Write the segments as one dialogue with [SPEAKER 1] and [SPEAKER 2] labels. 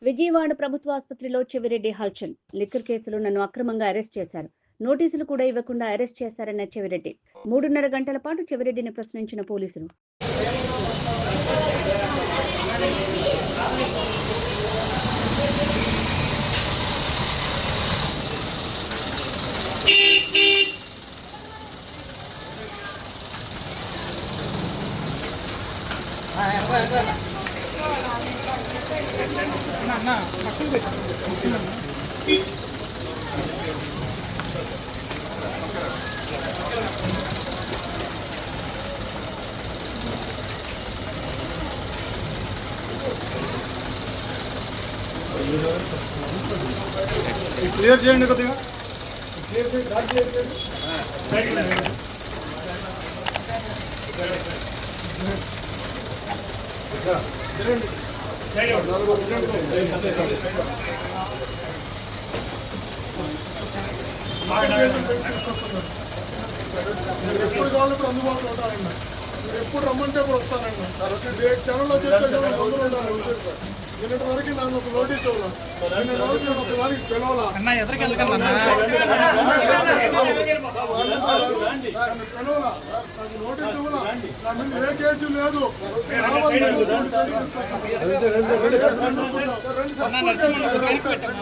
[SPEAKER 1] విజయవాడ ప్రభుత్వ ఆసుపత్రిలో చెవిరెడ్డి హల్చల్. లిక్కర్ కేసులో నన్ను అక్రమంగా అరెస్ట్ చేశారు. నోటీసులు కూడా ఇవ్వకుండా అరెస్ట్ చేశారన్న చెవిరెడ్డి. 3.5 గంటల పాటు చెవిరెడ్డిని ప్రశ్నించిన పోలీసులు.
[SPEAKER 2] క్లియర్ చేయండి కొద్దిగా.
[SPEAKER 3] ఎప్పుడు కావాలి ఇప్పుడు అందుబాటులో ఉంటానండి. మీరు ఎప్పుడు రమ్మంటే ఇప్పుడు వస్తానండి. ఛానల్లో చెప్తే ముందు ఉంటానండి. నిన్నటి వరకు నాకు ఒక నోటీస్ ఇవ్వాలి. నిన్న రోజు నేను ఒకదానికి పిలవాలా పిలవాలా నాకు నోటీస్ ఇవ్వాలా. నా మీద ఏ కేసు లేదు.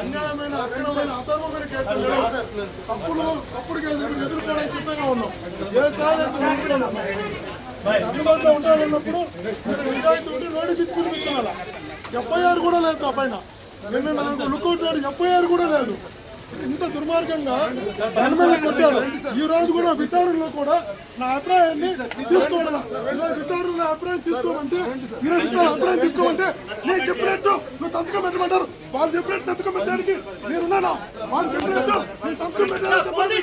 [SPEAKER 3] అన్యాయమైన అక్రమమైన అధర్మమైన కేసులు లేవు. తప్పుడు కేసులు ఎదుర్కోవడానికి సిద్ధంగా ఉన్నాం. ఏ స్థాయి ఎదుర్కొన్నాం. అందుబాటులో ఉంటానన్నప్పుడు మీరు నిజాయితీ ఉంటే నోటీస్ ఇచ్చి పిలిపించాల. ఎఫ్ఐఆర్ కూడా లేదు నా పైన. నిన్న నాకు లుకౌట్ ఎఫ్ఐఆర్ కూడా లేదు. ఇంత దుర్మార్గంగా దాని మీద కొట్టారు. ఈ రోజు కూడా విచారణలో కూడా నా అభిప్రాయాన్ని తీసుకోవాలా. ఈరోజు విచారణలో అభిప్రాయం తీసుకోమంటే ఈరోజు విచారణ అభిప్రాయం తీసుకోమంటే నేను చెప్పినట్టు నువ్వు సంతకం పెట్టమంటారు. వాళ్ళు చెప్పినట్టు సంతకం పెట్టడానికి నేనున్నానా? వాళ్ళు చెప్పినట్టు నేను సంతకం పెట్టాలని చెప్పండి.